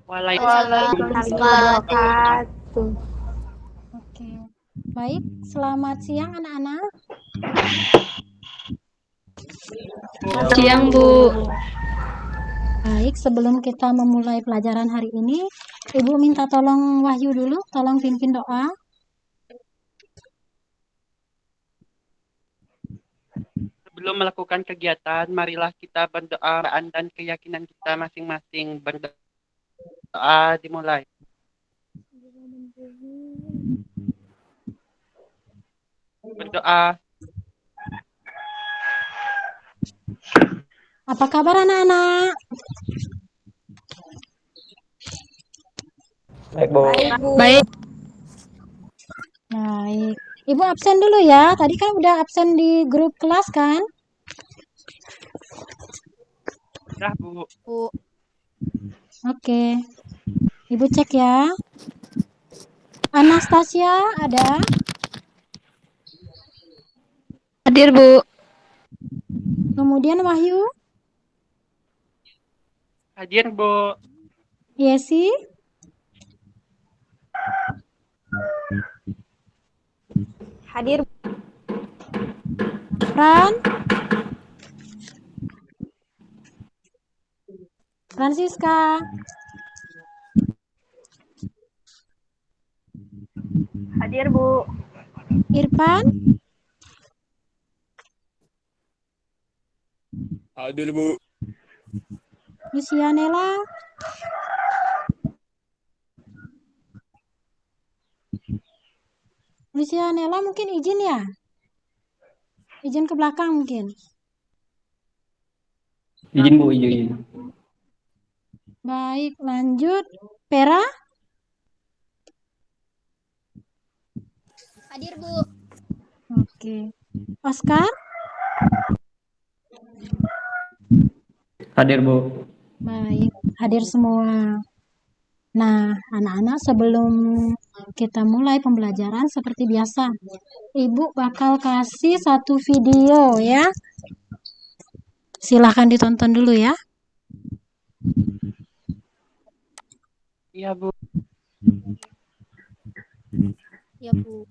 Waalaikumsalam Waalaikumsalam warahmatullahi wabarakatuh. wabarakatuh. Oke, baik. Selamat siang anak-anak. Siang, Bu. Baik, sebelum kita memulai pelajaran hari ini, Ibu minta tolong Wahyu dulu, tolong pimpin doa. Sebelum melakukan kegiatan, marilah kita berdoa dan keyakinan kita masing-masing. Berdoa dimulai. Berdoa. Apa kabar anak-anak? Baik, Bu. Baik, Bu. Baik. Baik. Ibu absen dulu ya. Tadi kan udah absen di grup kelas kan? Dah, Bu. Oke. Ibu cek ya. Anastasia ada? Hadir, Bu. Kemudian Wahyu? Hadir, Bu. Yesi? Hadir. Fran? Francisca? Hadir, Bu. Irfan? Hadir, Bu. Lucianella? Lucianella mungkin izin ya? Izin ke belakang mungkin. Izin, Bu, izin. Baik, lanjut. Pera? Hadir, Bu. Oke. Oscar? Hadir, Bu. Baik, hadir semua. Nah, anak-anak, sebelum kita mulai pembelajaran seperti biasa, Ibu bakal kasih satu video ya. Silahkan ditonton dulu ya. Iya, Bu. Ya, Bu.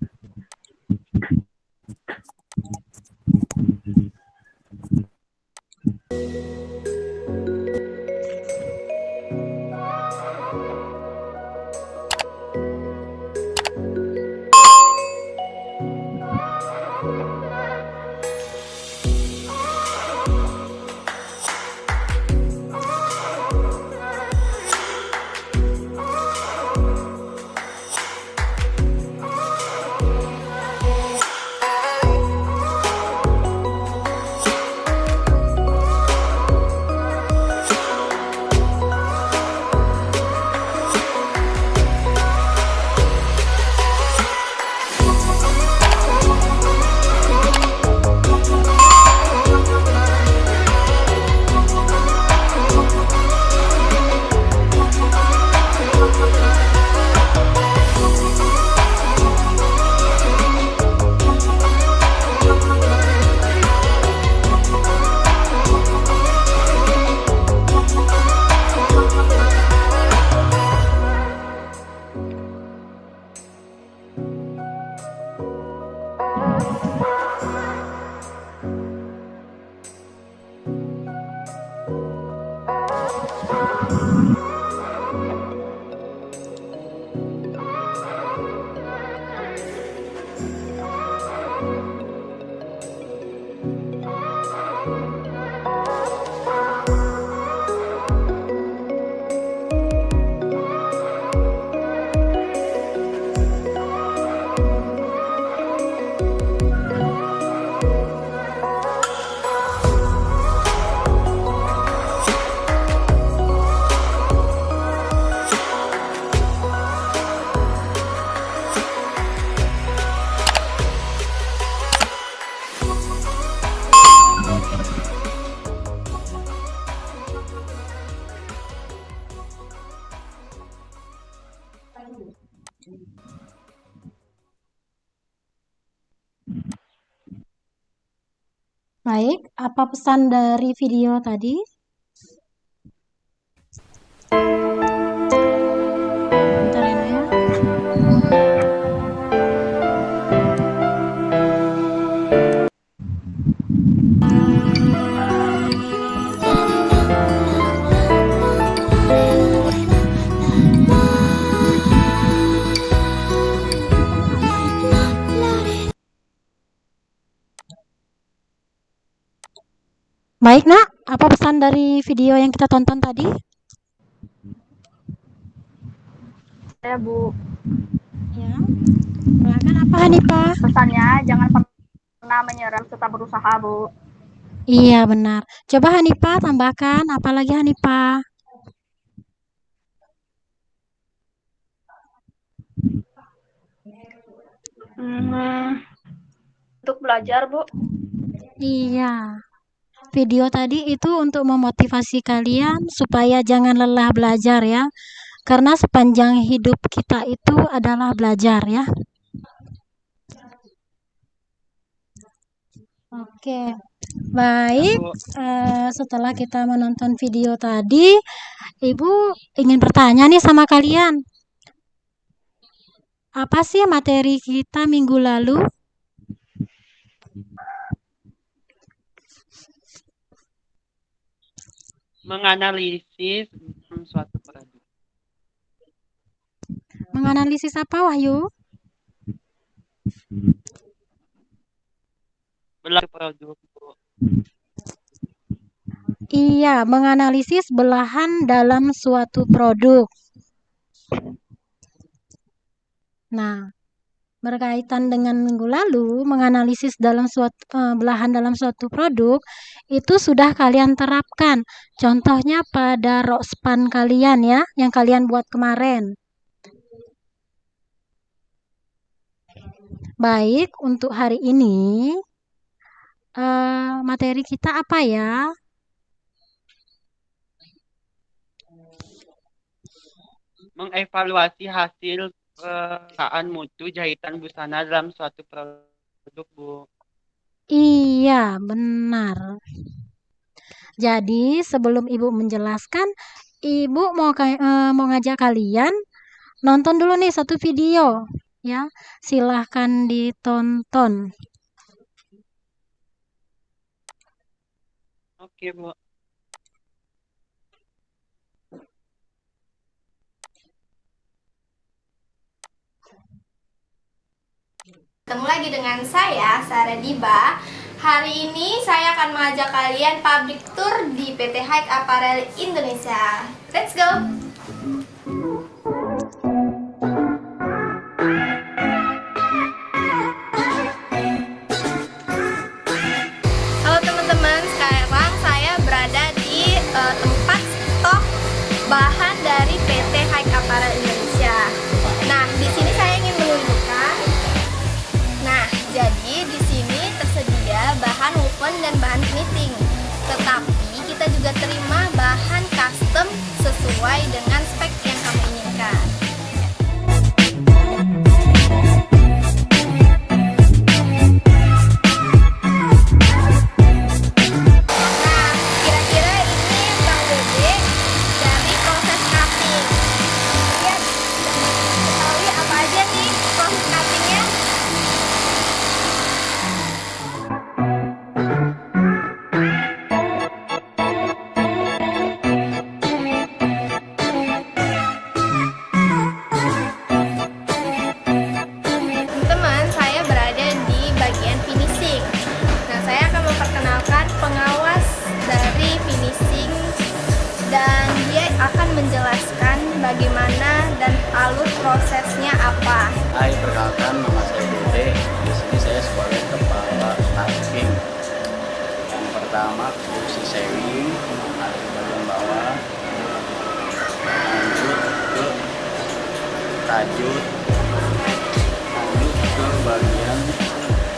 Baik, apa pesan dari video tadi? Baik, Nak. Apa pesan dari video yang kita tonton tadi? Ya, Bu. Ya. Silakan apa Hanifah? Pesannya jangan pernah menyerah, tetap berusaha, Bu. Iya, benar. Coba Hanifah tambahkan apa lagi Hanifah? Untuk belajar, Bu. Iya. Video tadi itu untuk memotivasi kalian supaya jangan lelah belajar ya. Karena sepanjang hidup kita itu adalah belajar ya. Oke. Baik, Bu. setelah kita menonton video tadi, Ibu ingin bertanya nih sama kalian. Apa sih materi kita minggu lalu? Menganalisis suatu produk. Menganalisis apa, Wahyu? Belajar produk, Bu. Iya, menganalisis belahan dalam suatu produk. Nah, berkaitan dengan minggu lalu, menganalisis dalam belahan dalam suatu produk itu sudah kalian terapkan. Contohnya pada rockspan kalian ya, yang kalian buat kemarin. Baik, untuk hari ini materi kita apa ya? Mengevaluasi hasil perusahaan mutu jahitan busana dalam suatu produk, Bu. Iya, benar. Jadi, sebelum Ibu menjelaskan, Ibu mau ngajak kalian nonton dulu nih satu video ya. Silahkan ditonton. Oke, Bu. Ketemu lagi dengan saya, Sarah Diba. Hari ini saya akan mengajak kalian public tour di PT Hike Apparel Indonesia. Let's go! Halo teman-teman, sekarang saya berada di tempat stok bahan dari PT Hike Apparel Indonesia. Nah, di sini saya ingin menunjukkan. Nah, jadi di sini tersedia bahan woven dan bahan knitting. Tetapi kita juga terima bahan custom sesuai dengan spek yang kamu inginkan. Nah, kira-kira ini Bang Dede dari proses cutting. Lihat dan ketahui apa aja nih proses cuttingnya. Teman-teman, saya berada di bagian finishing. Nah, saya akan memperkenalkan pengawas dari finishing dan dia akan menjelaskan bagaimana dan alur prosesnya apa. Hai, perkenalkan nama saya Dede. Di sini saya sebagai kepala stacking. Yang pertama fungsi sewing, ada di bagian bawah. Lanjut ke tajud. Lanjut ke bagian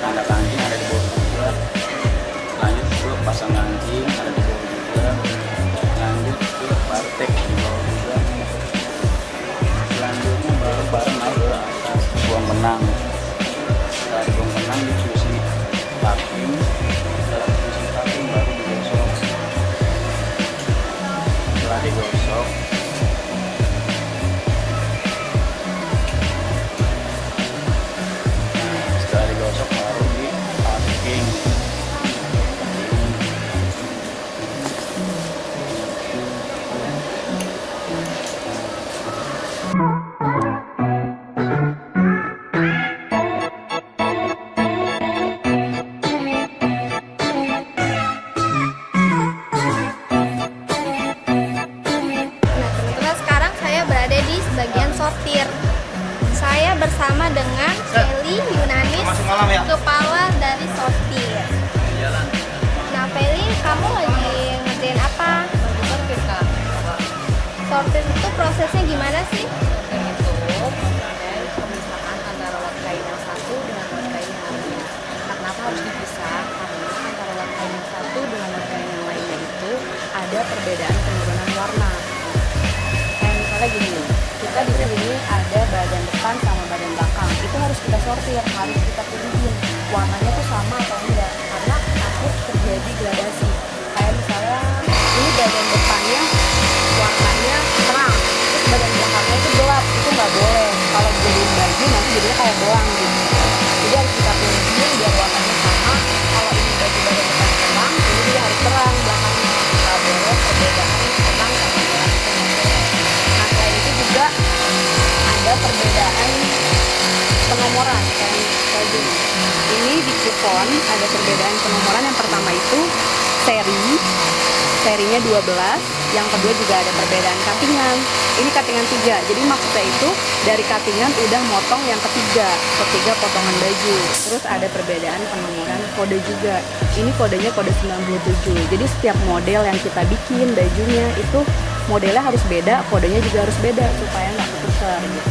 tanda kancing ada di bawah juga. Lanjut ke pasang kancing ada di bawah juga. Lanjut ke partek di bawah juga. Selanjutnya baru naik ke atas buang benang. Setelah buang benang dicuci packing. Setelah dicuci packing baru digosok. Setelah digosok baru di packing. kepala dari sortir. Nah, Feli, kamu lagi ngerjain apa? Sortir kak. Sortir itu prosesnya gimana sih? Sortir itu proses pemisahan antara lot kain yang satu dengan lot kain yang lainnya. Nah, kenapa harus dipisah? Karena antara lot kain yang satu dengan lot kain yang lainnya itu ada perbedaan penurunan warna. Kayak misalnya gini nih, kita di sini ada bagian depan sama bagian belakang. Itu harus kita sortir, harus kita pilihin warnanya tuh sama atau enggak, karena takut terjadi gradasi. Kayak misalnya ini bagian depannya warnanya terang, terus bagian belakangnya itu gelap, itu nggak boleh. Kalau jadiin baju nanti jadinya kayak belang gitu. Jadi harus kita pilihin biar warnanya sama. Kalau ini baju bagian depan terang, ini dia harus terang belakangnya. Nggak boleh perbedaan terang sama gelap, itu nggak boleh. Nah, selain itu juga ada perbedaan penomoran kayak gini. Ini di kupon ada perbedaan penomoran. Yang pertama itu serinya 12, yang kedua juga ada perbedaan cuttingan. Ini cuttingan 3, jadi maksudnya itu dari cuttingan udah motong yang ketiga potongan baju. Terus ada perbedaan penomoran kode juga. Ini kodenya kode 97, jadi setiap model yang kita bikin bajunya itu modelnya harus beda, kodenya juga harus beda supaya nggak ketukar gitu.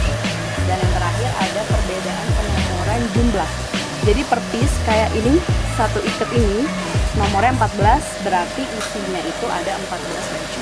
Dan yang terakhir ada perbedaan penomoran jumlah. Jadi per piece kayak ini, satu ikat ini nomornya 14, berarti isinya itu ada 14 baju.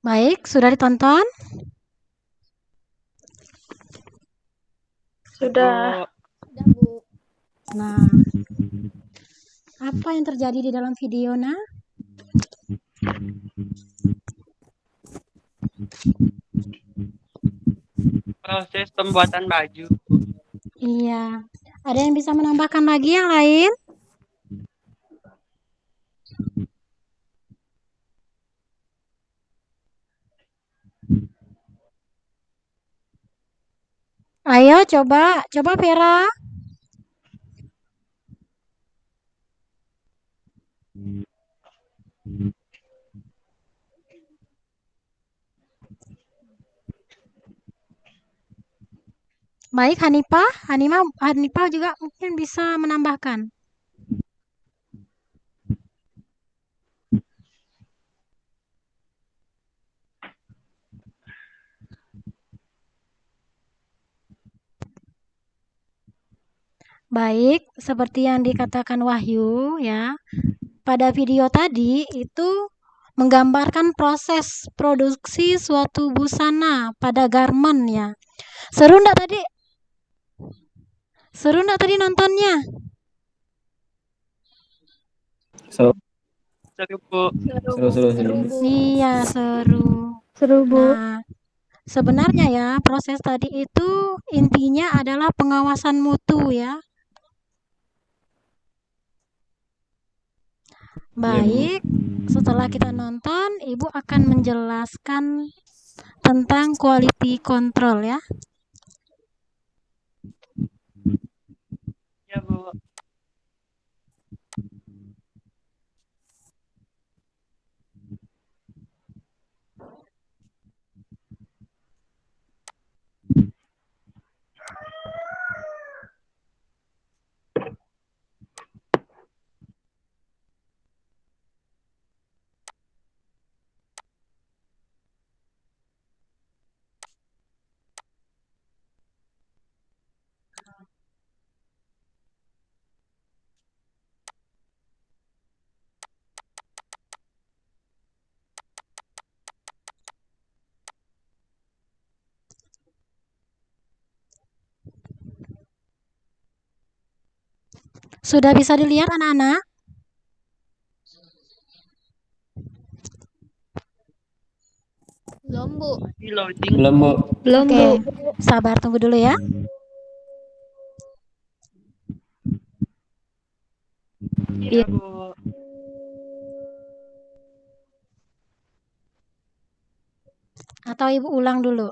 Baik, sudah ditonton? Udah, Bu. Bu. Nah, apa yang terjadi di dalam video, Nah? Proses pembuatan baju. Iya. Ada yang bisa menambahkan lagi yang lain? Ayo coba Vera. Baik, Hanifah juga mungkin bisa menambahkan. Baik, seperti yang dikatakan Wahyu ya. Pada video tadi itu menggambarkan proses produksi suatu busana pada garment ya. Seru enggak tadi? Seru enggak tadi nontonnya? Seru, Seru, Bu. seru. Iya, seru. Seru, Bu. Nah, sebenarnya ya proses tadi itu intinya adalah pengawasan mutu ya. Baik, setelah kita nonton, Ibu akan menjelaskan tentang quality control ya. Ya, Bu. Sudah bisa dilihat anak-anak? Belum, Bu. Masih loading. Belum, Bu. Belum, Oke, Bu. sabar tunggu dulu ya. Iya, Bu. Atau Ibu ulang dulu?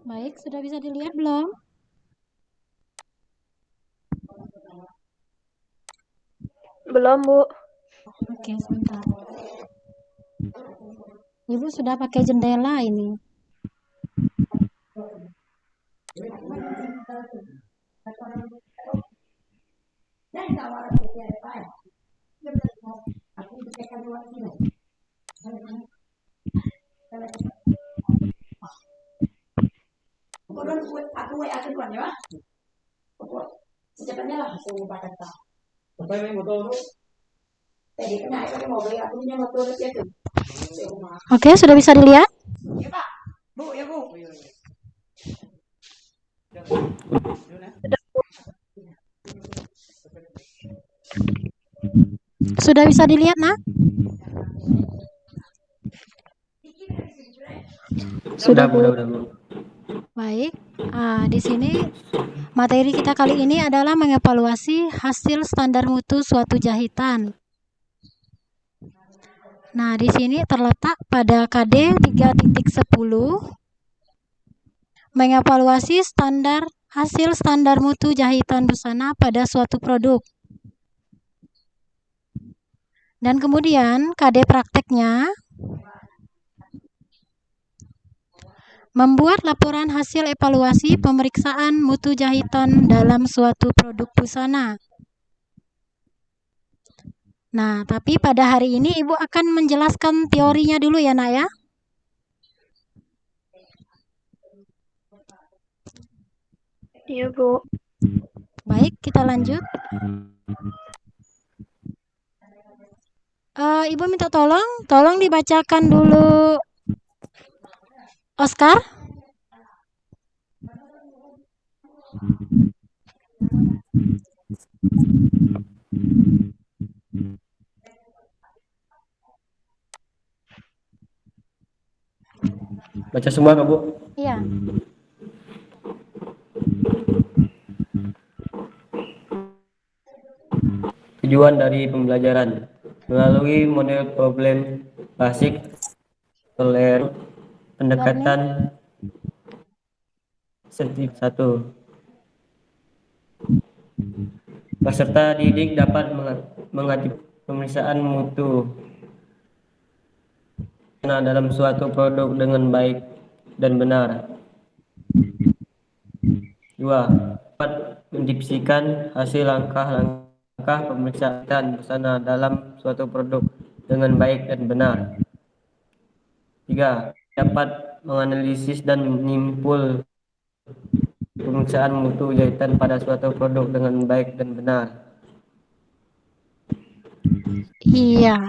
Baik, sudah bisa dilihat belum? Belum, Bu. Oke, sebentar. Ibu sudah pakai jendela ini. Oke, sudah bisa dilihat? Sudah bisa dilihat, Nak? Sudah, Bu. Baik. Di sini materi kita kali ini adalah mengevaluasi hasil standar mutu suatu jahitan. Nah, di sini terletak pada KD 3.10 mengevaluasi hasil standar mutu jahitan busana pada suatu produk. Dan kemudian KD prakteknya membuat laporan hasil evaluasi pemeriksaan mutu jahitan dalam suatu produk busana. Nah, tapi pada hari ini Ibu akan menjelaskan teorinya dulu ya, Nak ya. Iya, Bu. Baik, kita lanjut. Ibu minta tolong dibacakan dulu Oscar. Baca semua, Kak, Bu. Iya. Tujuan dari pembelajaran melalui model problem basic pendekatan sentif 1. Peserta didik dapat mengatasi pemeriksaan mutu dalam suatu produk dengan baik dan benar. 2. Dapat mendeskripsikan hasil langkah-langkah pemeriksaan busana dalam suatu produk dengan baik dan benar. 3. Dapat menganalisis dan menyimpul pemeriksaan mutu jahitan pada suatu produk dengan baik dan benar. Iya.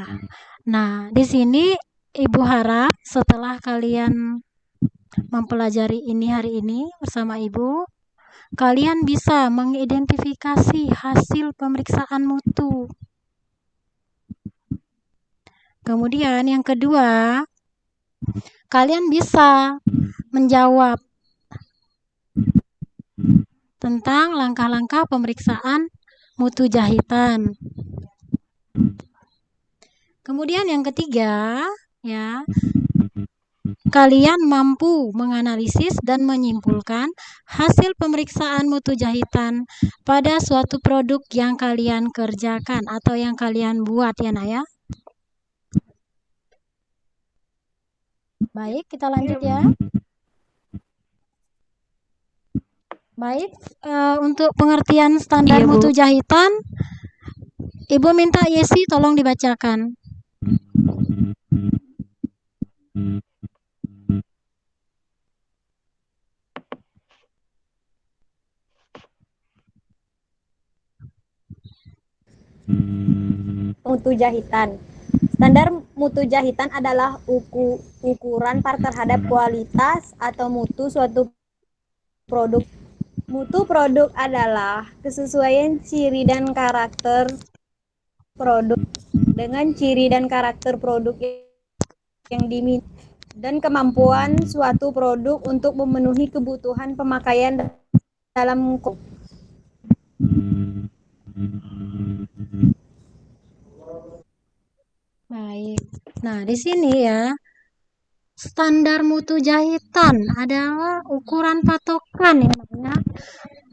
Nah, di sini Ibu harap setelah kalian mempelajari ini hari ini bersama Ibu, kalian bisa mengidentifikasi hasil pemeriksaan mutu. Kemudian yang kedua, kalian bisa menjawab tentang langkah-langkah pemeriksaan mutu jahitan. Kemudian yang ketiga, ya, kalian mampu menganalisis dan menyimpulkan hasil pemeriksaan mutu jahitan pada suatu produk yang kalian kerjakan atau yang kalian buat ya nak ya. Baik, kita lanjut ya. Baik, untuk pengertian standar Iya, Bu. mutu jahitan, Ibu minta Yesi tolong dibacakan. Mutu jahitan. Standar mutu jahitan adalah ukuran terhadap kualitas atau mutu suatu produk. Mutu produk adalah kesesuaian ciri dan karakter produk dengan ciri dan karakter produk yang diminta dan kemampuan suatu produk untuk memenuhi kebutuhan pemakaian dalam Baik. Nah, di sini ya, standar mutu jahitan adalah ukuran patokan ya, namanya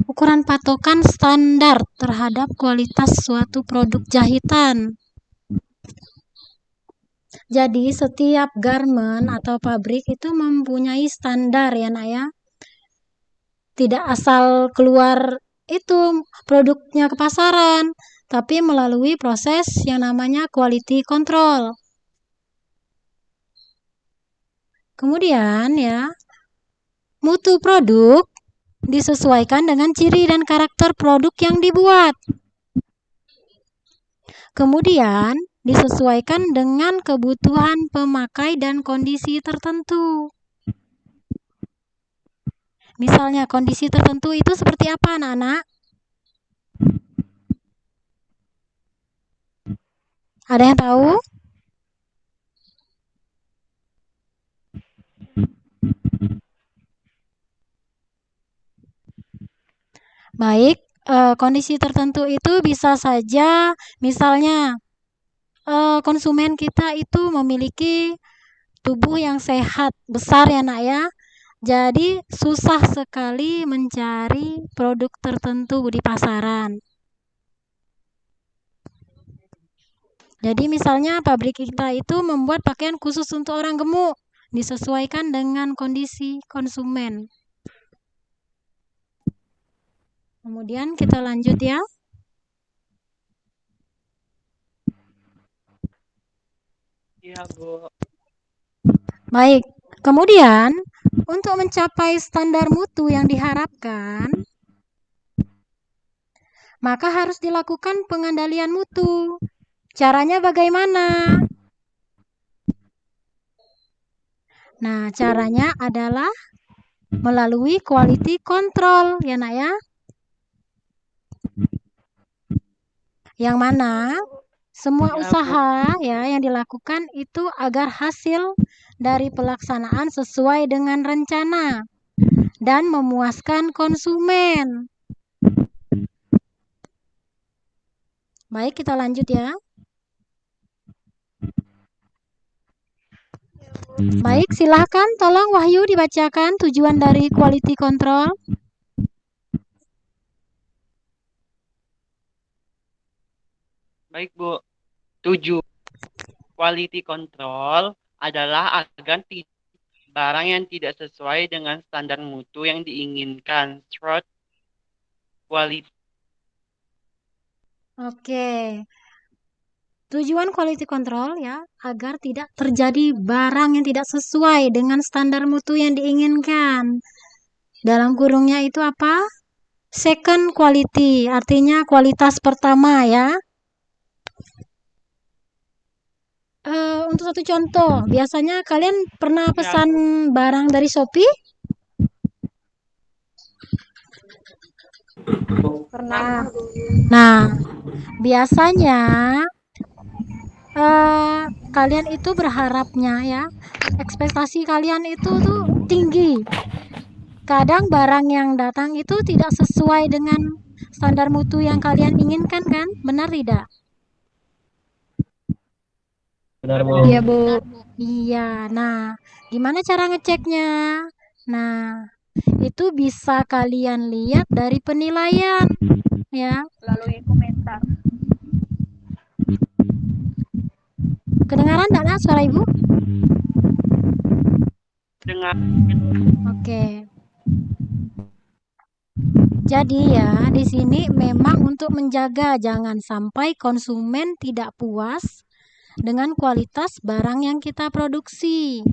ukuran patokan standar terhadap kualitas suatu produk jahitan. Jadi setiap garment atau pabrik itu mempunyai standar ya nak ya. Tidak asal keluar itu produknya ke pasaran, tapi melalui proses yang namanya quality control. Kemudian ya, mutu produk disesuaikan dengan ciri dan karakter produk yang dibuat. Kemudian disesuaikan dengan kebutuhan pemakai dan kondisi tertentu. Misalnya kondisi tertentu itu seperti apa anak-anak? Ada yang tahu? Baik, kondisi tertentu itu bisa saja misalnya konsumen kita itu memiliki tubuh yang sehat, besar ya nak ya. Jadi susah sekali mencari produk tertentu di pasaran. Jadi misalnya pabrik kita itu membuat pakaian khusus untuk orang gemuk, disesuaikan dengan kondisi konsumen. Kemudian kita lanjut ya. Iya, Bu. Baik, kemudian untuk mencapai standar mutu yang diharapkan, maka harus dilakukan pengendalian mutu. Caranya bagaimana? Nah, caranya adalah melalui quality control ya nak ya. Yang mana semua usaha ya yang dilakukan itu agar hasil dari pelaksanaan sesuai dengan rencana dan memuaskan konsumen. Baik, kita lanjut ya. Baik, silahkan tolong Wahyu dibacakan tujuan dari quality control. Baik, Bu. 7. Quality control adalah agar barang yang tidak sesuai dengan standar mutu yang diinginkan. Short quality. Oke. Tujuan quality control ya, agar tidak terjadi barang yang tidak sesuai dengan standar mutu yang diinginkan. Dalam kurungnya itu apa? Second quality, artinya kualitas pertama ya. Untuk satu contoh, biasanya kalian pernah pesan barang dari Shopee? pernah. Nah, biasanya kalian itu berharapnya ya, ekspektasi kalian itu tuh tinggi. Kadang barang yang datang itu tidak sesuai dengan standar mutu yang kalian inginkan kan? Benar tidak? Benar, Bu. Iya, Bu. Iya. Nah, gimana cara ngeceknya? Nah, itu bisa kalian lihat dari penilaian, ya. Melalui komentar. Kedengaran enggak suara Ibu? Dengan Oke. Jadi ya, di sini memang untuk menjaga jangan sampai konsumen tidak puas dengan kualitas barang yang kita produksi.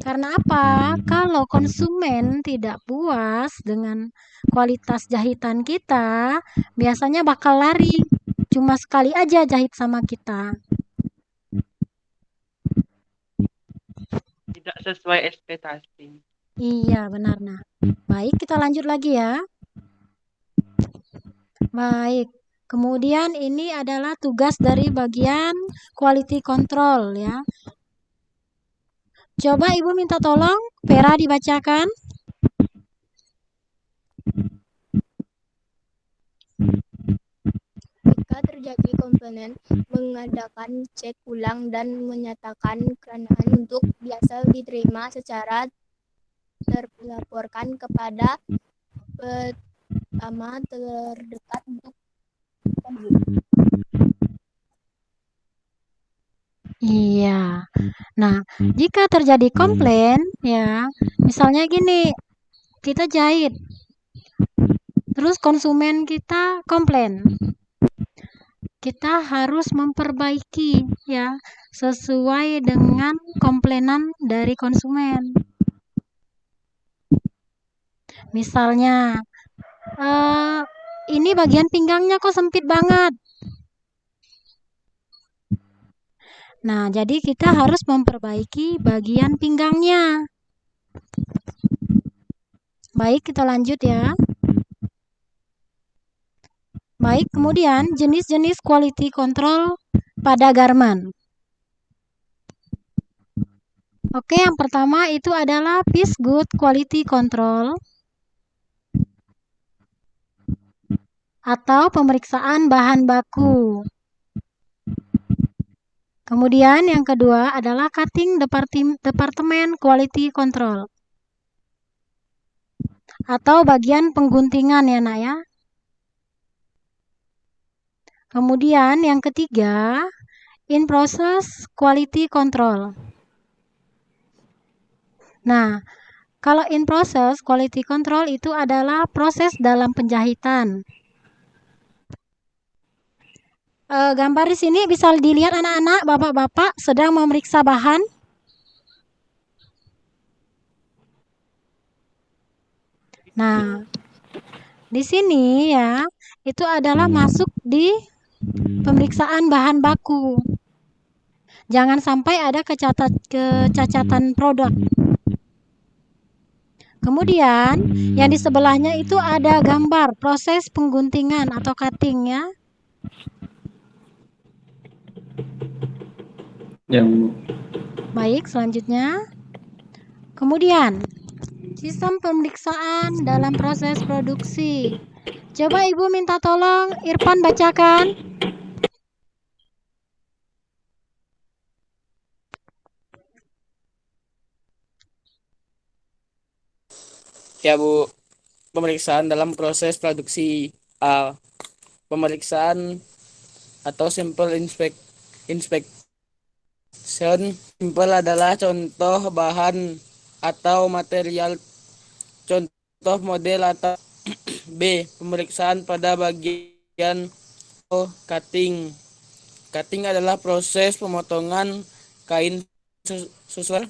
Karena apa? Kalau konsumen tidak puas dengan kualitas jahitan kita, biasanya bakal lari. Cuma sekali aja jahit sama kita. tidak sesuai ekspektasi. Iya, benar. Nah, baik, kita lanjut lagi ya. Baik. Kemudian ini adalah tugas dari bagian quality control ya. Coba Ibu minta tolong Vera dibacakan. Jika terjadi komponen, mengadakan cek ulang dan menyatakan keranaan untuk biasa diterima secara terlaporkan kepada pertama terdekat untuk Iya. Nah, jika terjadi komplain ya, misalnya gini, kita jahit. Terus konsumen kita komplain. Kita harus memperbaiki ya sesuai dengan komplainan dari konsumen. Misalnya, ini bagian pinggangnya kok sempit banget. Nah, jadi kita harus memperbaiki bagian pinggangnya. Baik, kita lanjut ya. Baik, kemudian jenis-jenis quality control pada garment. Oke, yang pertama itu adalah piece good quality control atau pemeriksaan bahan baku. Kemudian yang kedua adalah cutting departemen quality control atau bagian pengguntingan ya nak ya. Kemudian yang ketiga, in process quality control. Nah, kalau in process quality control itu adalah proses dalam penjahitan. Gambar di sini bisa dilihat anak-anak, bapak-bapak sedang memeriksa bahan. Nah, di sini ya, itu adalah masuk di pemeriksaan bahan baku. Jangan sampai ada kecacatan produk. Kemudian, yang di sebelahnya itu ada gambar proses pengguntingan atau cutting ya. Yang Baik, selanjutnya. Kemudian, sistem pemeriksaan dalam proses produksi. Coba Ibu minta tolong Irfan bacakan. Ya Bu, pemeriksaan dalam proses produksi. Pemeriksaan atau simple inspection. Simple adalah contoh bahan atau material, contoh model atau B. Pemeriksaan pada bagian cutting. Cutting adalah proses pemotongan kain sesuai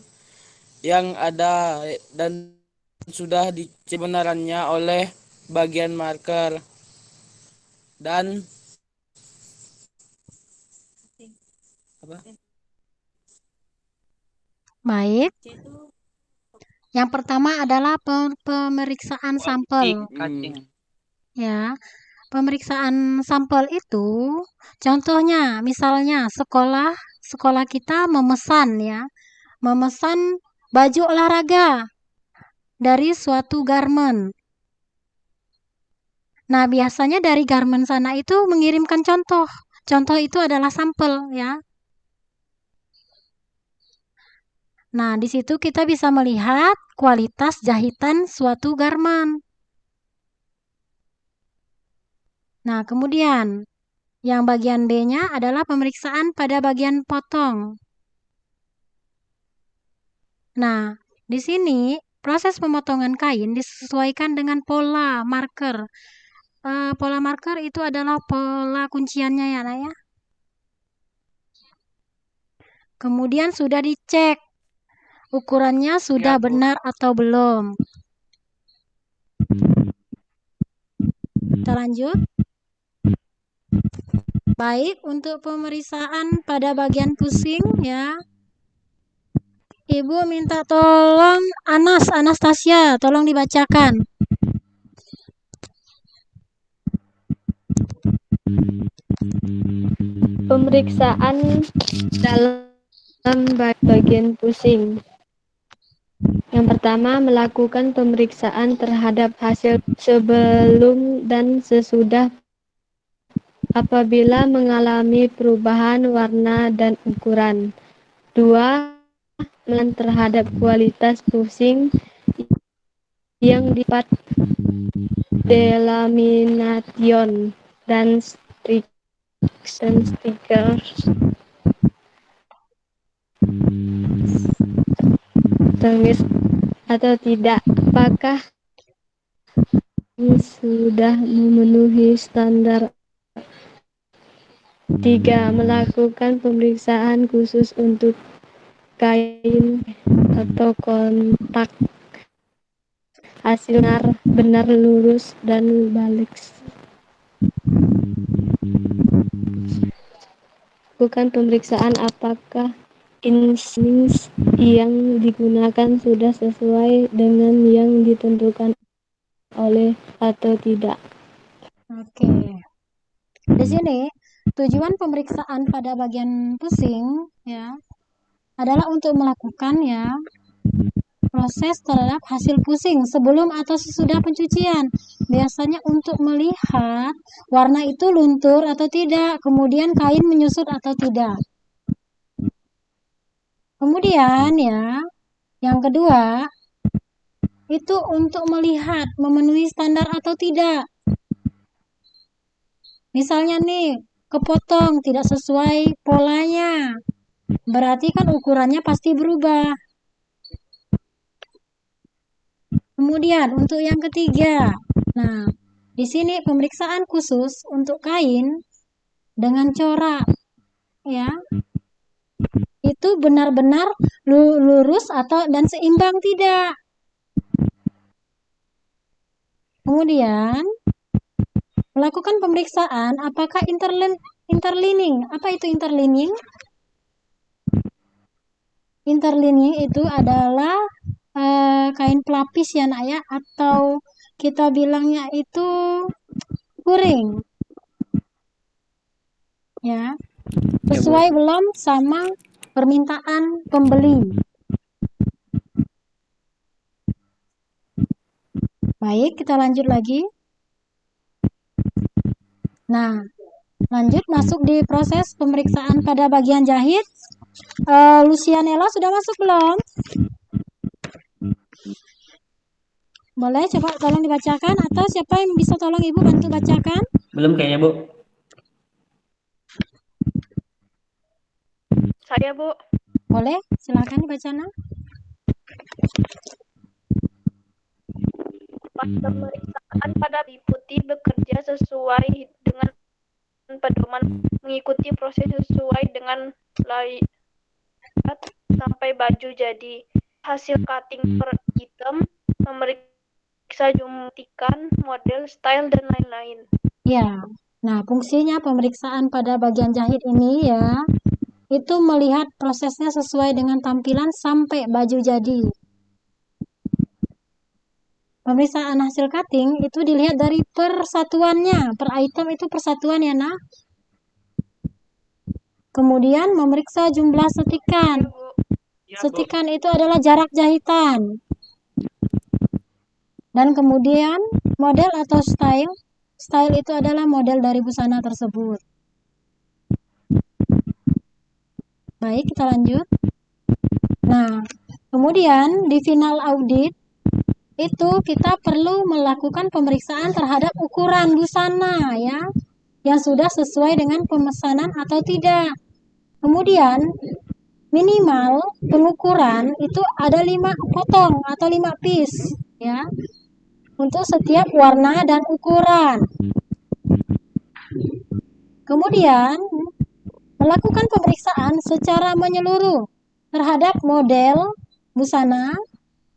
yang ada dan sudah dicek kebenarannya oleh bagian marker dan Baik. Yang pertama adalah pemeriksaan sampel. Cutting. Ya, pemeriksaan sampel itu contohnya misalnya sekolah kita memesan baju olahraga dari suatu garment. Nah, biasanya dari garment sana itu mengirimkan contoh contoh itu adalah sampel ya. Nah, di situ kita bisa melihat kualitas jahitan suatu garment. Nah, kemudian yang bagian B-nya adalah pemeriksaan pada bagian potong. Nah, di sini proses pemotongan kain disesuaikan dengan pola marker. Pola marker itu adalah pola kunciannya ya, Nak ya. Kemudian sudah dicek ukurannya sudah Bu. benar atau belum. Kita lanjut. Baik, untuk pemeriksaan pada bagian pusing ya. Ibu minta tolong Anastasia, tolong dibacakan. Pemeriksaan dalam bagian pusing. Yang pertama, melakukan pemeriksaan terhadap hasil sebelum dan sesudah apabila mengalami perubahan warna dan ukuran. 2. Melihat terhadap kualitas pusing yang dapat delamination dan stickers tulis atau tidak, apakah ini sudah memenuhi standar. 3. Melakukan pemeriksaan khusus untuk kain atau kontak hasil benar lurus dan balik. Bukan pemeriksaan apakah insins yang digunakan sudah sesuai dengan yang ditentukan oleh atau tidak. Oke. Di sini tujuan pemeriksaan pada bagian pusing ya adalah untuk melakukan ya proses terhadap hasil pusing sebelum atau sesudah pencucian. Biasanya untuk melihat warna itu luntur atau tidak, kemudian kain menyusut atau tidak. Kemudian ya, yang kedua itu untuk melihat memenuhi standar atau tidak. Misalnya nih, kepotong tidak sesuai polanya. Berarti kan ukurannya pasti berubah. Kemudian untuk yang ketiga, nah di sini pemeriksaan khusus untuk kain dengan corak, ya, itu benar-benar lurus atau dan seimbang tidak. Kemudian melakukan pemeriksaan apakah interlining. Apa itu interlining? Interlining itu adalah kain pelapis ya nak ya, atau kita bilangnya itu kuring ya, sesuai belum sama permintaan pembeli. Baik, kita lanjut lagi. Nah, lanjut masuk di proses pemeriksaan pada bagian jahit. Lucianella sudah masuk belum? Boleh coba tolong dibacakan, atau siapa yang bisa tolong ibu bantu bacakan? Belum kayaknya, Bu. Saya, Bu. Boleh, silakan dibaca. Pemeriksaan pada liputi bekerja sesuai dengan pedoman, mengikuti proses sesuai dengan layout sampai baju jadi. Hasil cutting per item, memeriksa jumtikan, model, style, dan lain-lain. Ya, nah fungsinya pemeriksaan pada bagian jahit ini ya, itu melihat prosesnya sesuai dengan tampilan sampai baju jadi. Pemeriksaan hasil cutting itu dilihat dari persatuannya, per item itu persatuan ya nak. Kemudian memeriksa jumlah setikan. Setikan itu adalah jarak jahitan. Dan kemudian model atau style. Style itu adalah model dari busana tersebut. Baik, kita lanjut. Nah, kemudian di final audit itu kita perlu melakukan pemeriksaan terhadap ukuran busana ya, yang sudah sesuai dengan pemesanan atau tidak. Kemudian minimal pengukuran itu ada 5 potong atau 5 piece ya, untuk setiap warna dan ukuran. Kemudian melakukan pemeriksaan secara menyeluruh terhadap model busana,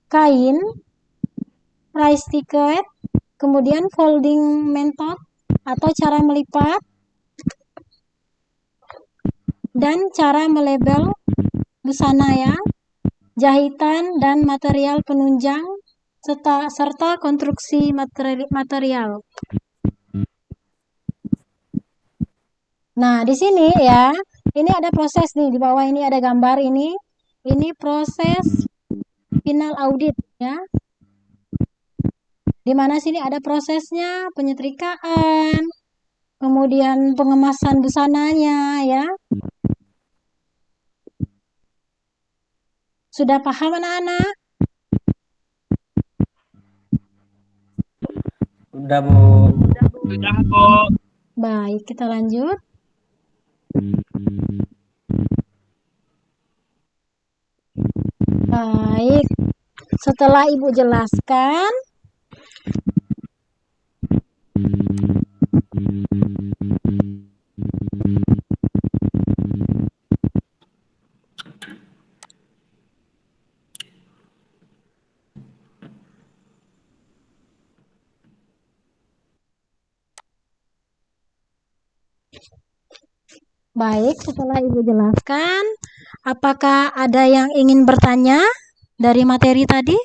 kain, price ticket, kemudian folding method atau cara melipat, dan cara melabel busana ya, jahitan dan material penunjang, serta konstruksi material. Nah, di sini ya, ini ada proses nih, di bawah ini ada gambar ini. Ini proses final audit ya. Di mana sini ada prosesnya, penyetrikaan, kemudian pengemasan busananya ya. Sudah paham anak-anak? Udah, Bu. Sudah, Bu. Baik, kita lanjut. Baik, setelah Ibu jelaskan, baik, setelah Ibu jelaskan, apakah ada yang ingin bertanya dari materi tadi?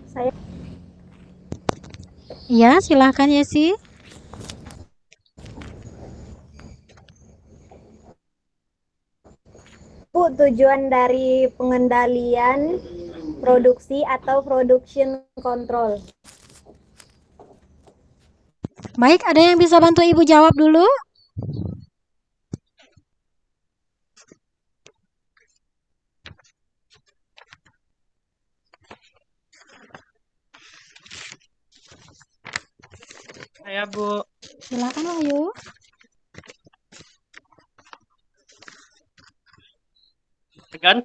Saya Ya, silahkan Yesi. Bu, tujuan dari pengendalian produksi atau production control. Baik, ada yang bisa bantu Ibu jawab dulu? Saya, Bu. Silakan Wahyu. Dengan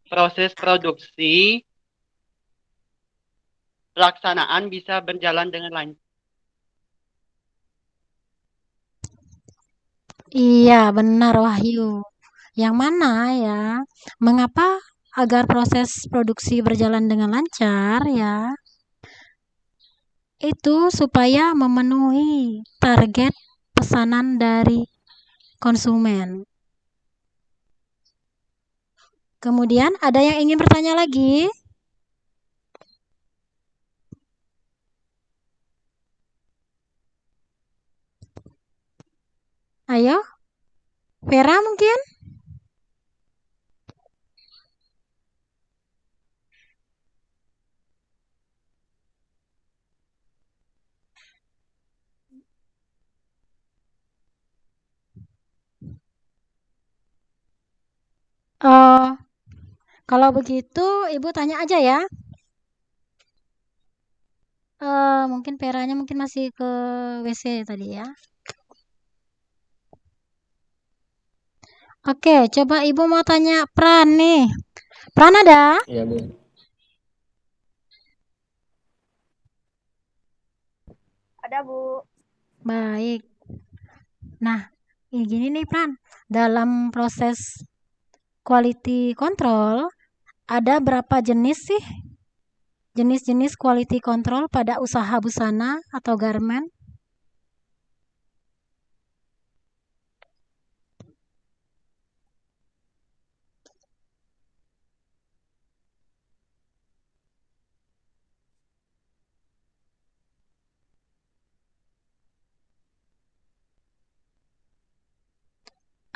proses produksi, pelaksanaan bisa berjalan dengan lancar. Iya, benar Wahyu. Yang mana ya? Mengapa agar proses produksi berjalan dengan lancar ya? Itu supaya memenuhi target pesanan dari konsumen. Kemudian ada yang ingin bertanya lagi? Ayo, Vera mungkin? Kalau begitu Ibu tanya aja ya. Mungkin Veranya mungkin masih ke WC tadi ya. Oke, coba Ibu mau tanya Pran nih. Pran ada? Iya, Bu. Ada, Bu. Baik. Nah, ini gini nih Pran. Dalam proses quality control, ada berapa jenis sih? Jenis-jenis quality control pada usaha busana atau garment?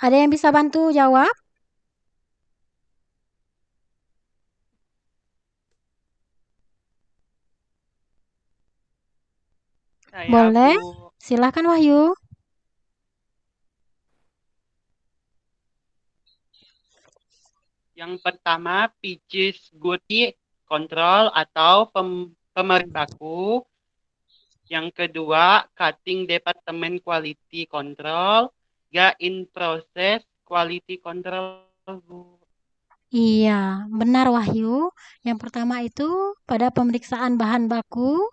Ada yang bisa bantu jawab? Saya, Boleh? Bu. Silahkan Wahyu. Yang pertama, pitches quality control atau pemerik baku. Yang kedua, cutting department quality control. Ya, in process quality control, Bu. Iya, benar Wahyu. Yang pertama itu pada pemeriksaan bahan baku.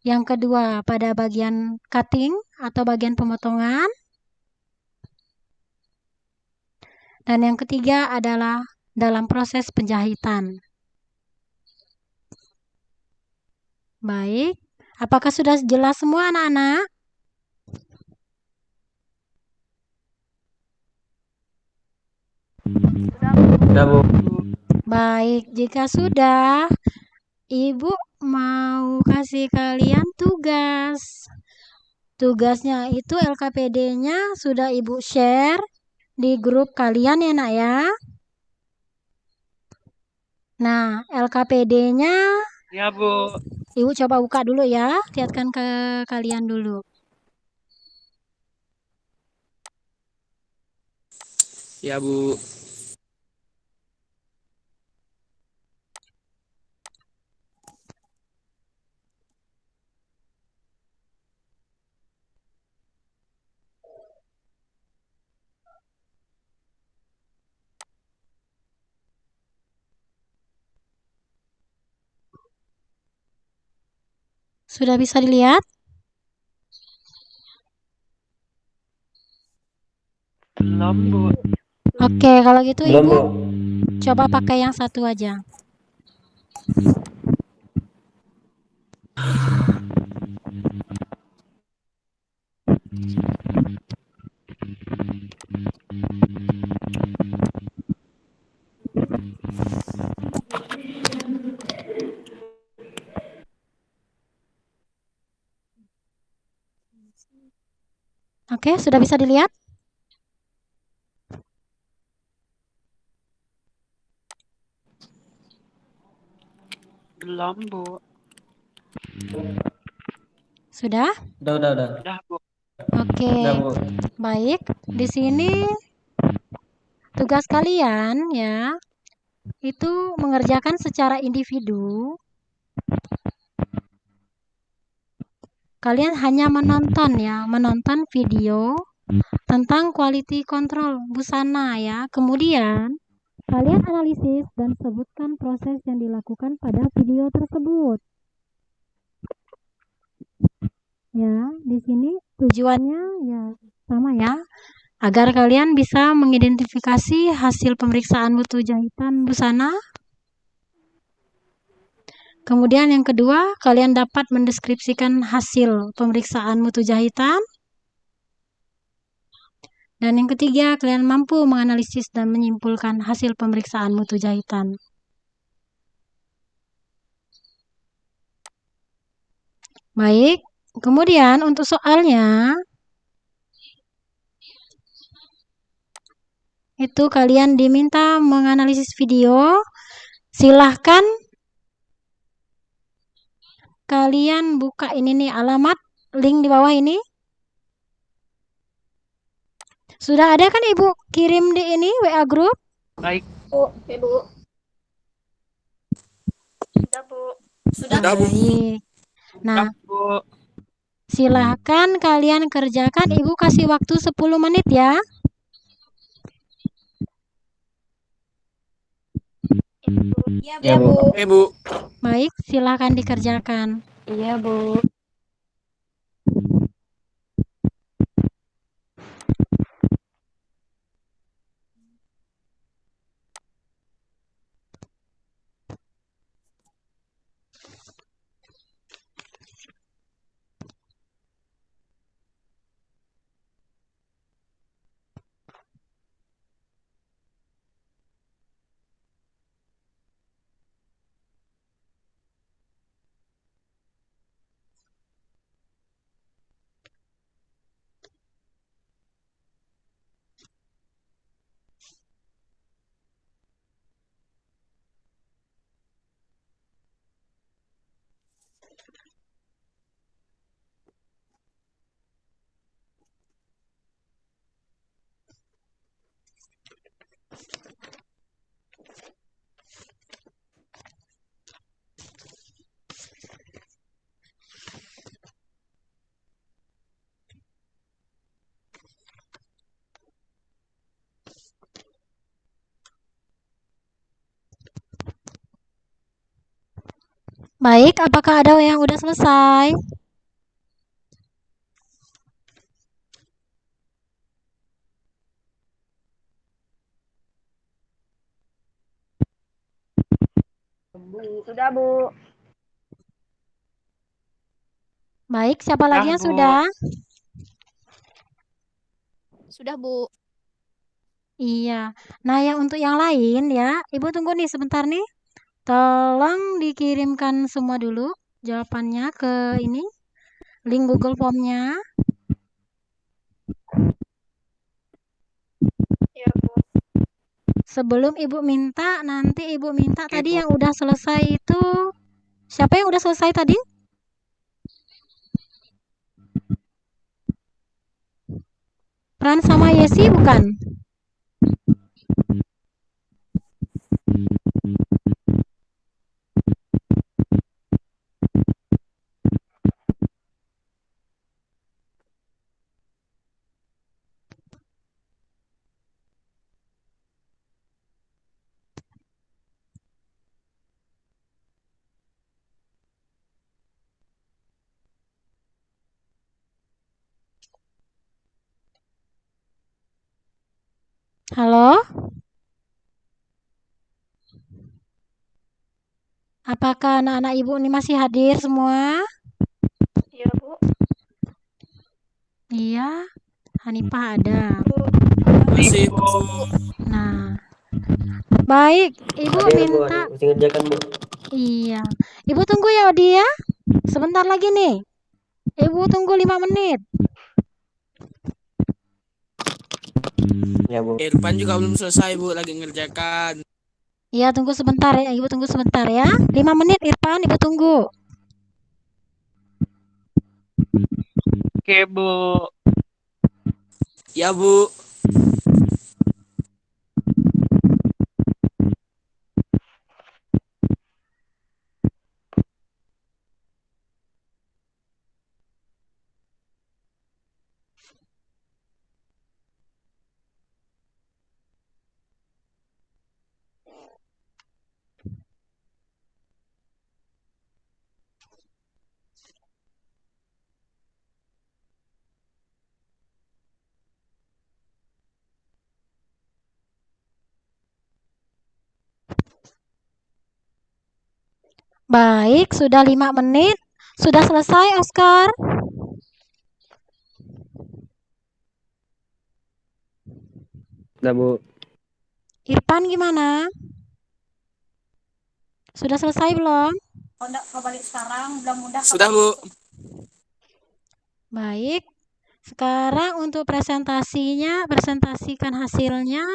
Yang kedua pada bagian cutting atau bagian pemotongan. Dan yang ketiga adalah dalam proses penjahitan. Baik, apakah sudah jelas semua anak-anak? Sudah, Bu. Baik, jika sudah, Ibu mau kasih kalian tugas. Tugasnya itu LKPD-nya sudah Ibu share di grup kalian ya nak ya. Nah, LKPD-nya Ya, Bu. Ibu coba buka dulu ya, lihatkan ke kalian dulu. Ya, Bu. Sudah bisa dilihat? Belum, Bu. Oke, kalau gitu Belum, Ibu Bu. coba pakai yang satu aja. Oke, sudah bisa dilihat? Belum, Bu. Sudah? Udah. Udah, Bu. Oke, Udah, Bu. baik. Di sini tugas kalian ya, itu mengerjakan secara individu. Kalian hanya menonton ya, menonton video tentang quality control busana ya. Kemudian kalian analisis dan sebutkan proses yang dilakukan pada video tersebut. Ya, di sini tujuannya ya sama ya, agar kalian bisa mengidentifikasi hasil pemeriksaan mutu jahitan busana. Kemudian yang kedua, kalian dapat mendeskripsikan hasil pemeriksaan mutu jahitan. Dan yang ketiga, kalian mampu menganalisis dan menyimpulkan hasil pemeriksaan mutu jahitan. Baik, kemudian untuk soalnya, itu kalian diminta menganalisis video. Silahkan kalian buka ini nih alamat link di bawah ini. Sudah ada kan Ibu kirim di ini WA group? Baik. Bu, Ibu. Sudah, Bu. Sudah, Bu. Baik. Nah, Udah, Bu. silahkan kalian kerjakan. Ibu kasih waktu 10 menit ya. Ya, Bu. Oke, Bu. Baik, silahkan dikerjakan. Iya, Bu. Baik, apakah ada yang udah selesai? Sudah, Bu. Baik, siapa lagi yang Bu. sudah? Sudah, Bu. Iya. Nah, yang untuk yang lain ya, Ibu tunggu nih sebentar nih. Tolong dikirimkan semua dulu jawabannya ke ini, link Google Form-nya. Ya, Bu. Sebelum Ibu minta, nanti Ibu minta Oke, tadi Bu. yang udah selesai itu. Siapa yang udah selesai tadi? Pran sama Yesi bukan? Halo? Apakah anak-anak Ibu ini masih hadir semua? Iya, Bu. Iya, Hanifah ada. Masih, Bu. Nah, baik, Ibu Hadir Bu, minta. mesti ngerjakan Bu. Iya, Ibu tunggu ya Odi ya. Sebentar lagi nih. Ibu tunggu 5 menit. Ya Bu. Irfan juga belum selesai, Bu, lagi ngerjakan. Iya, tunggu sebentar ya. Ibu tunggu sebentar ya. 5 menit Irfan, Ibu tunggu. Oke, Bu. Ya, Bu. Baik, sudah 5 menit. Sudah selesai, Oscar? Sudah Bu. Irfan gimana? Sudah selesai belum? Sudah, Bu. Baik. Sekarang untuk presentasinya, presentasikan hasilnya.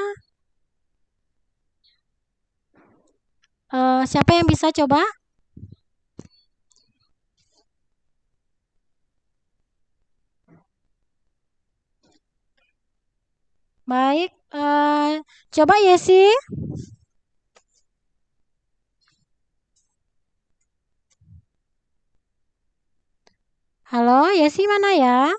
Siapa yang bisa coba? Baik, coba Yesi. Halo, Yesi mana ya?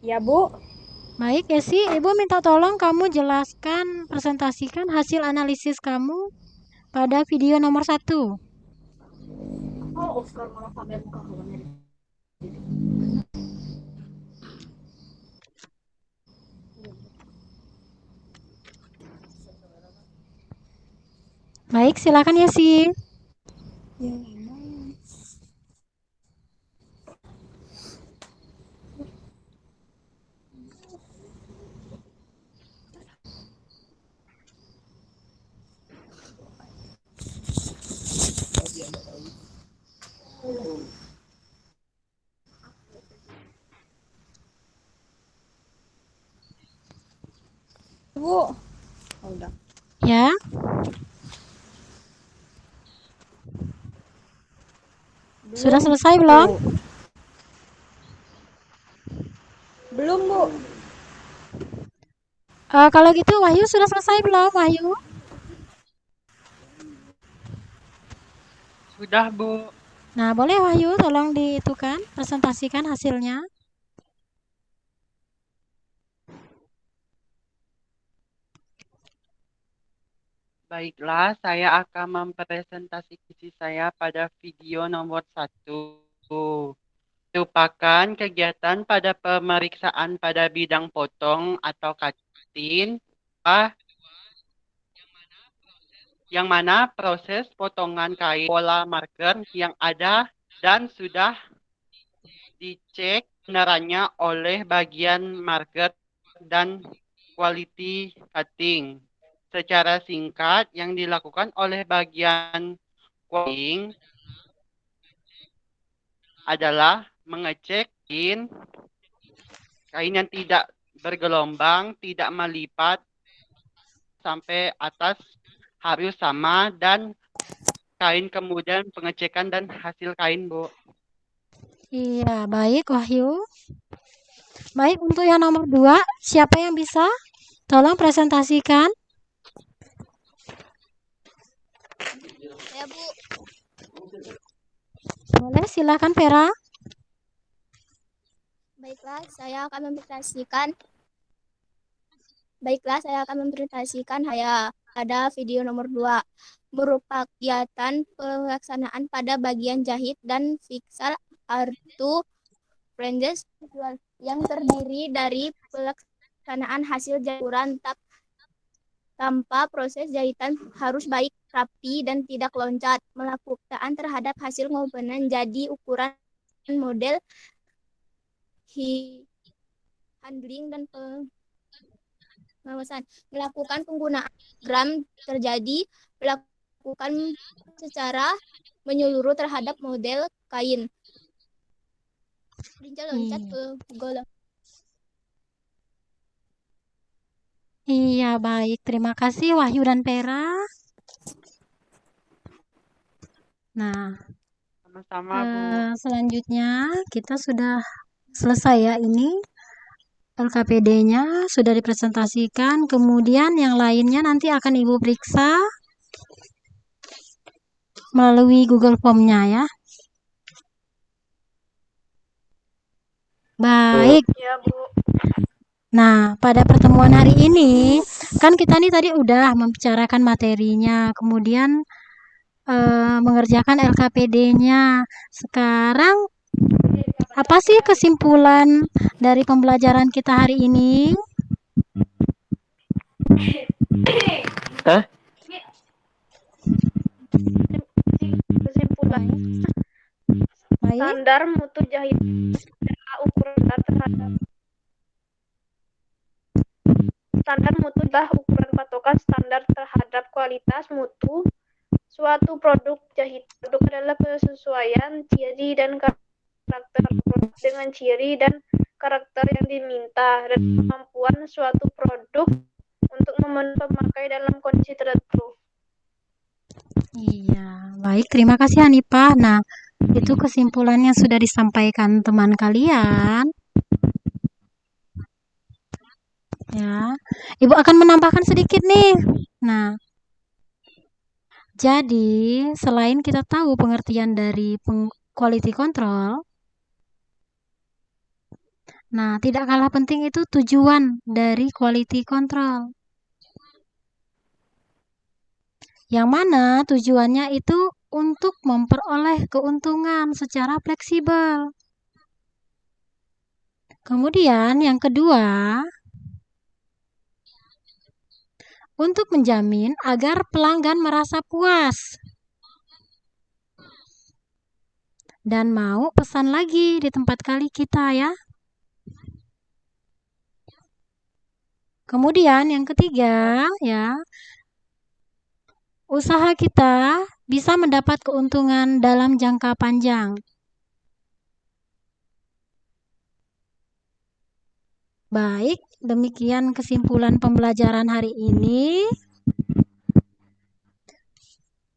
Ya, Bu. Baik, Yesi, Ibu minta tolong kamu jelaskan, presentasikan hasil analisis kamu pada video nomor 1. Oh, Oscar malah sampai buka halaman. Baik, silakan Yesi. Bu. Oh, udah. Ya. Sudah selesai belum? Belum, Bu. Kalau gitu Wahyu sudah selesai belum, Wahyu? Sudah, Bu. Nah, boleh Wahyu tolong diitukan, presentasikan hasilnya. Baiklah, saya akan mempresentasikan isi saya pada video nomor 1. Merupakan kegiatan pada pemeriksaan pada bidang potong atau cutting, yang mana proses potongan kain pola marker yang ada dan sudah dicek kebenarannya oleh bagian marker dan quality cutting. Secara singkat, yang dilakukan oleh bagian cutting adalah mengecek kain yang tidak bergelombang, tidak melipat sampai atas harus sama, dan kain kemudian pengecekan dan hasil kain, Bu. Iya, baik Wahyu. Baik, untuk yang nomor 2, siapa yang bisa? Tolong presentasikan. Ya, Bu. Boleh, silakan Vera. Baiklah, saya akan mempresentasikan pada video nomor 2 berupa kegiatan pelaksanaan pada bagian jahit dan fixal artu fringes yang terdiri dari pelaksanaan hasil jahitan tanpa proses jahitan harus baik, rapi, dan tidak loncat. Melakukan terhadap hasil komponen jadi ukuran model handling dan pengawasan. Melakukan penggunaan gram terjadi melakukan secara menyeluruh terhadap model kain. Loncat ke Google. Iya, baik. Terima kasih Wahyu dan Vera. Nah, Sama-sama, Bu. selanjutnya kita sudah selesai ya ini. LKPD-nya sudah dipresentasikan. Kemudian yang lainnya nanti akan Ibu periksa melalui Google Form-nya ya. Baik. Ya, Bu. Nah, pada pertemuan hari ini, kan kita nih tadi udah membicarakan materinya, kemudian mengerjakan LKPD-nya. Sekarang, apa sih kesimpulan dari pembelajaran kita hari ini? Kesimpulan. Baik. Standar mutu jahit ukuran terhadap standar mutu adalah ukuran patokan standar terhadap kualitas mutu suatu produk jahit. Produk adalah penyesuaian ciri dan karakter produk dengan ciri dan karakter yang diminta dan kemampuan suatu produk untuk memenuhi pemakai dalam kondisi tertentu. Iya, baik. Terima kasih Hanifah. Nah, itu kesimpulannya sudah disampaikan teman kalian. Ya, Ibu akan menambahkan sedikit nih. Nah, jadi selain kita tahu pengertian dari quality control, nah tidak kalah penting itu tujuan dari quality control. Yang mana tujuannya itu untuk memperoleh keuntungan secara fleksibel. Kemudian yang kedua, untuk menjamin agar pelanggan merasa puas dan mau pesan lagi di tempat kali kita ya. Kemudian yang ketiga ya, usaha kita bisa mendapat keuntungan dalam jangka panjang. Baik, demikian kesimpulan pembelajaran hari ini.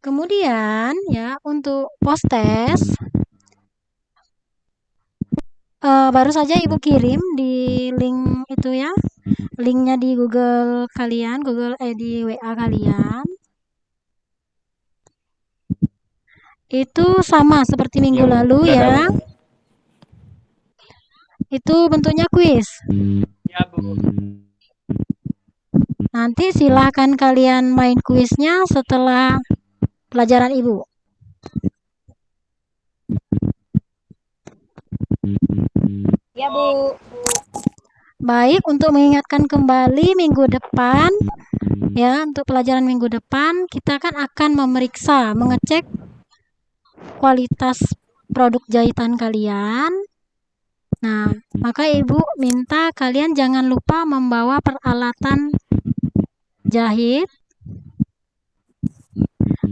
Kemudian ya, untuk post-test baru saja Ibu kirim di link itu ya. Linknya di Google kalian, di WA kalian. Itu sama seperti minggu lalu ya. Itu bentuknya kuis. Ya, Bu. Nah, nanti silahkan kalian main kuisnya setelah pelajaran Ibu. Ya, Bu. Baik, untuk mengingatkan kembali minggu depan, ya, untuk pelajaran minggu depan, kita kan akan memeriksa, mengecek kualitas produk jahitan kalian. Nah, maka Ibu minta kalian jangan lupa membawa peralatan jahit.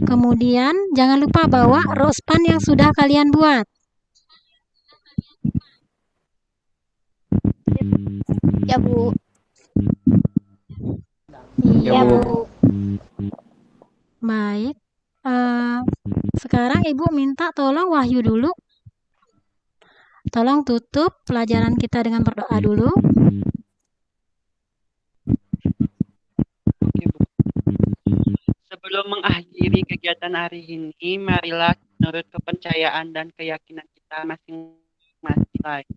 Kemudian jangan lupa bawa rospan yang sudah kalian buat. Ya, Bu. Iya, Bu. Bu. Baik. Sekarang Ibu minta tolong Wahyu dulu. Tolong tutup pelajaran kita dengan berdoa dulu. Oke, Bu. Sebelum mengakhiri kegiatan hari ini, marilah menurut kepercayaan dan keyakinan kita masing-masing.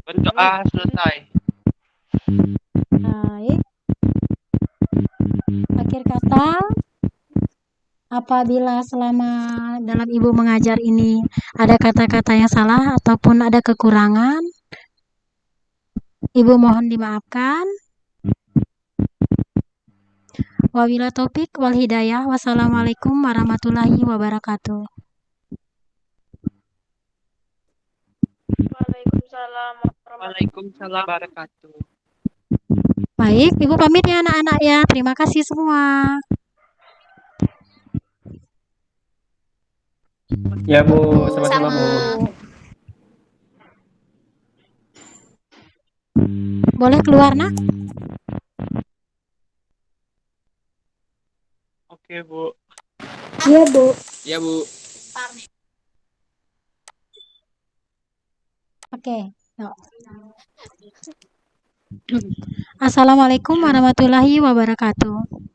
Berdoa selesai. Baik. Akhir kata, apabila selama dalam Ibu mengajar ini ada kata-kata yang salah ataupun ada kekurangan, Ibu mohon dimaafkan. Wabillahi taufik wal hidayah. Wassalamualaikum warahmatullahi wabarakatuh. Waalaikumsalam warahmatullahi Waalaikumsalam wabarakatuh. Baik, Ibu pamit ya anak-anak ya. Terima kasih semua. Ya Bu, sama-sama Bu. Boleh keluar, Nak? Oke, Bu. Iya, Bu. Ya, Bu. Oke. Yuk. Assalamualaikum warahmatullahi wabarakatuh.